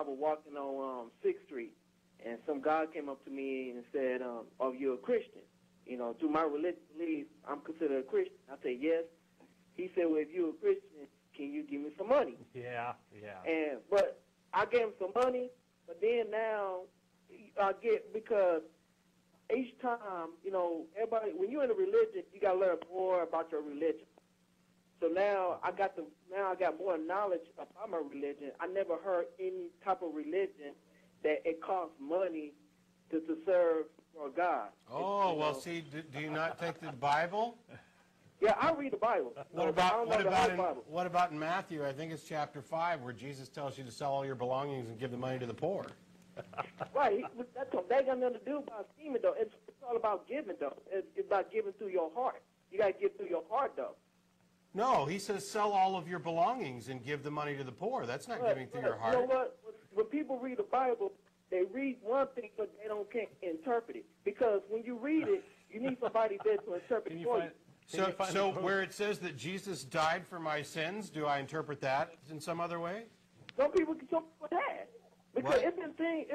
was walking on 6th Street, and some guy came up to me and said, "Oh, you're a Christian? You know, through my religious belief, I'm considered a Christian." I said, "Yes." He said, "Well, if you're a Christian, can you give me some money?" Yeah. But I gave him some money, but then now I get, because each time, you know, everybody, when you're in a religion, you got to learn more about your religion. So now I got more knowledge about my religion. I never heard any type of religion that it costs money to serve your God. Oh, well, see, do you not take the Bible? Yeah, I read the Bible. What about in Matthew? I think it's chapter 5, where Jesus tells you to sell all your belongings and give the money to the poor. Right. That got nothing to do about scheming, though. It's all about giving, though. It's about giving through your heart. You got to give through your heart, though. No, he says sell all of your belongings and give the money to the poor. That's not giving through your heart. You know what? When people read the Bible, they read one thing, but they can't interpret it. Because when you read it, you need somebody there to interpret it for you. So where it says that Jesus died for my sins, do I interpret that in some other way? Some people have. Because it's been things,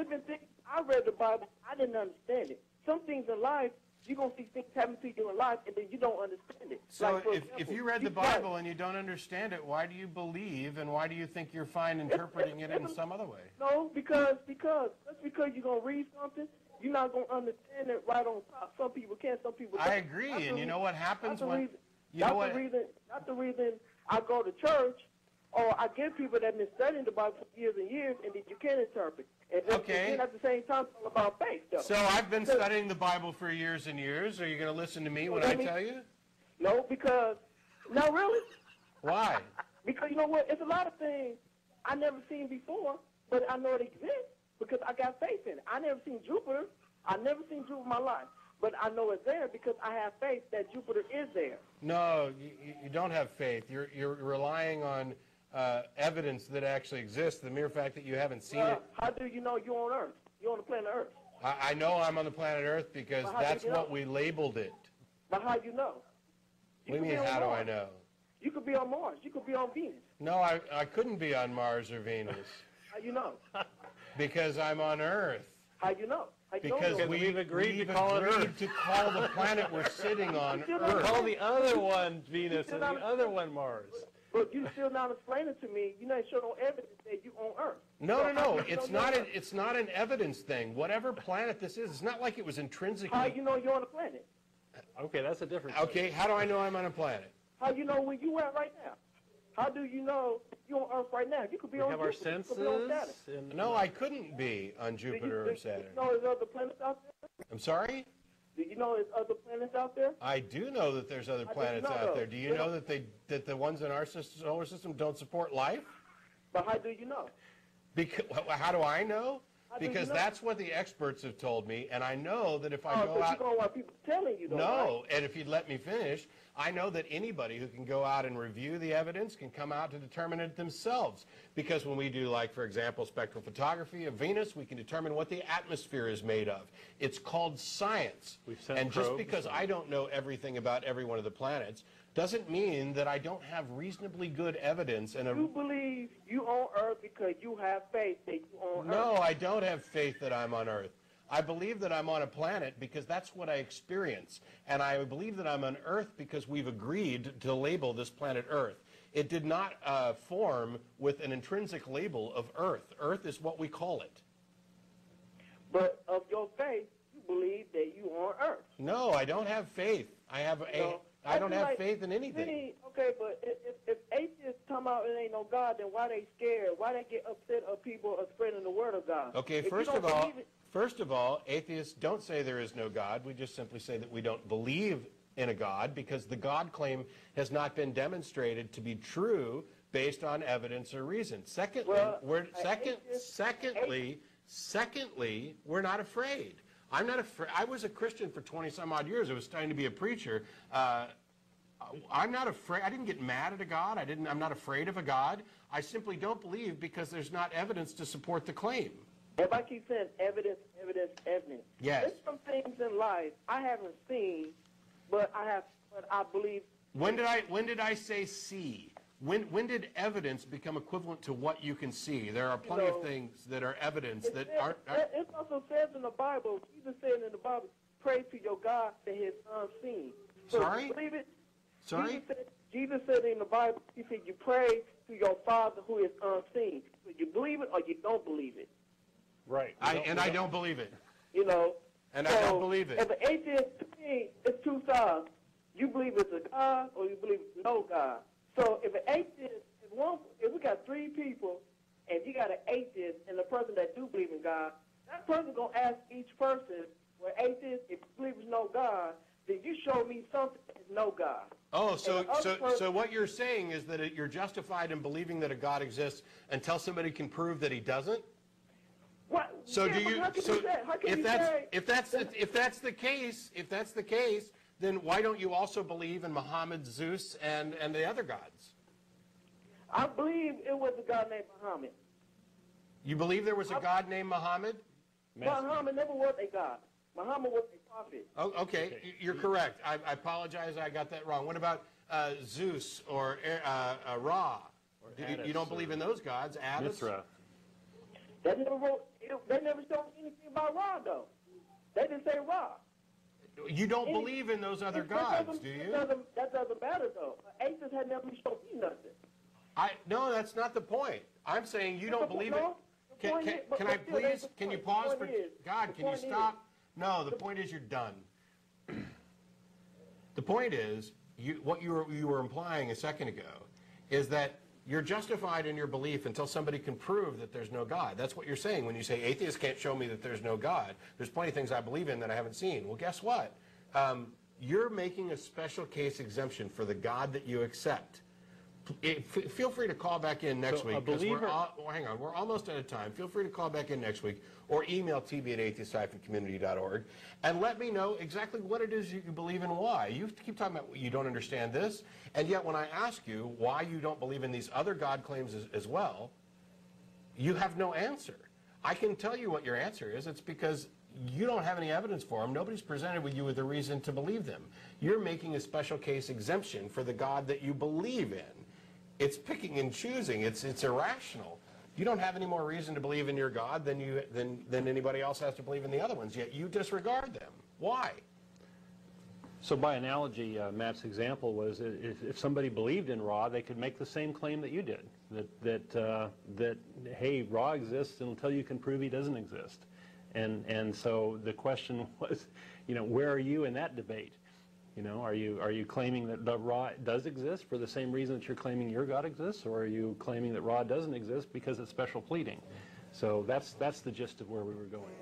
I read the Bible, I didn't understand it. Some things in life, you're going to see things happen to you in life, and then you don't understand it. So like, if you read the Bible and you don't understand it, why do you believe, and why do you think you're fine interpreting it in some other way? No, because just because you're going to read something, you're not going to understand it right on top. Some people can, some people don't. I agree, and you know what happens when... Not the reason I go to church, or I get people that have been studying the Bible for years and years, and then you can interpret. And then at the same time, it's all about faith, though. So I've been studying the Bible for years and years. Are you going to listen to me when I tell you? No, because... No, really? Why? Because, you know what, it's a lot of things I never seen before, but I know it exists because I got faith in it. I never seen Jupiter. I never seen Jupiter in my life. But I know it's there because I have faith that Jupiter is there. No, you don't have faith. You're relying on evidence that actually exists, the mere fact that you haven't seen it. How do you know you're on Earth? You're on the planet Earth. I know I'm on the planet Earth because that's what we labeled it. But how do you know? What do you mean, how do I know? You could be on Mars. You could be on Venus. No, I couldn't be on Mars or Venus. How you know? Because I'm on Earth. How you know? Because we've agreed to call it Earth. To call the planet we're sitting on Earth. Call the other one Venus and the other one Mars. But you still not explaining to me. You not show no evidence that you on Earth. No. It's not an evidence thing. Whatever planet this is, it's not like it was intrinsically. How you know you're on a planet? Okay, that's a different. Okay, how do I know I'm on a planet? How you know where you at right now? How do you know you're on Earth right now? You could be on Jupiter. Our senses. You could be on Saturn. No, I couldn't be on Jupiter or Saturn. Do you know there's other planets out there? I'm sorry? Do you know there's other planets out there? I do know that there's other planets out there. Do you know that the ones in our solar system don't support life? But how do you know? Because how do I know? Because that's what the experts have told me, and I know that if I go out... you don't want people telling you, though, No, right? And if you'd let me finish, I know that anybody who can go out and review the evidence can come out to determine it themselves. Because when we do, like, for example, spectral photography of Venus, we can determine what the atmosphere is made of. It's called science. And just because I don't know everything about every one of the planets doesn't mean that I don't have reasonably good evidence. And you believe you on Earth because you have faith that you on Earth. No, I don't have faith that I'm on Earth. I believe that I'm on a planet because that's what I experience. And I believe that I'm on Earth because we've agreed to label this planet Earth. It did not form with an intrinsic label of Earth. Earth is what we call it. But of your faith, you believe that you on Earth. No, I don't have faith. I don't have faith in anything. Okay, but if atheists come out and ain't no God, then why they scared? Why they get upset of people spreading the word of God? Okay, first of all, atheists don't say there is no God. We just simply say that we don't believe in a God because the God claim has not been demonstrated to be true based on evidence or reason. Secondly, we're not afraid. I'm not afraid. I was a Christian for 20-some odd years. I was starting to be a preacher. I'm not afraid. I didn't get mad at a God. I'm not afraid of a God. I simply don't believe because there's not evidence to support the claim. Everybody keeps saying evidence, evidence, evidence. Yes. There's some things in life I haven't seen, but I believe. When did I say see? When did evidence become equivalent to what you can see? There are plenty of things that are evidence that aren't. It also says in the Bible, Jesus said in the Bible, pray to your God that is unseen. So Sorry? you believe it? Sorry? Jesus said in the Bible, he said, you pray to your Father who is unseen. So you believe it or you don't believe it. Right. I don't believe it. You know. And so I don't believe it. As an atheist, to me, it's two sides. You believe it's a God or you believe it's no God. So if an atheist, if we got three people and you got an atheist and the person that do believe in God, that person going to ask each person, well, atheist, if you believe there's no God, then you show me something that is no God. Oh, so what you're saying is that you're justified in believing that a God exists until somebody can prove that he doesn't? What? So yeah, do you? So if that's the case, then why don't you also believe in Muhammad, Zeus, and the other gods? I believe it was a God named Muhammad. You believe there was a God named Muhammad? Muhammad never was a God. Muhammad was a prophet. Oh, okay, you're correct. I apologize, I got that wrong. What about Zeus or Ra? You don't believe in those gods? Atheists? Mithra. They never showed anything about Ra, though. They didn't say Ra. You don't believe in those other gods, do you? That doesn't matter, though. Atheists had never shown me nothing. No, that's not the point. I'm saying you don't believe it. Can you pause for, God, can you stop? No, the point is you're done. The point is, what you were implying a second ago is that you're justified in your belief until somebody can prove that there's no God. That's what you're saying when you say atheists can't show me that there's no God. There's plenty of things I believe in that I haven't seen. Well, guess what? You're making a special case exemption for the God that you accept. Feel free to call back in next week, because hang on, we're almost out of time. Feel free to call back in next week or email tb@atheist-community.org and let me know exactly what it is you believe and why. You keep talking about you don't understand this, and yet when I ask you why you don't believe in these other God claims as well, you have no answer. I can tell you what your answer is. It's because you don't have any evidence for them. Nobody's presented with you with a reason to believe them. You're making a special case exemption for the God that you believe in. It's picking and choosing. It's irrational. You don't have any more reason to believe in your God than anybody else has to believe in the other ones, yet you disregard them. Why? So by analogy, Matt's example was if somebody believed in Ra, they could make the same claim that you did, that hey, Ra exists until you can prove he doesn't exist. And so the question was, where are you in that debate? Are you claiming that the Ra does exist for the same reason that you're claiming your God exists, or are you claiming that Ra doesn't exist because it's special pleading? So that's the gist of where we were going.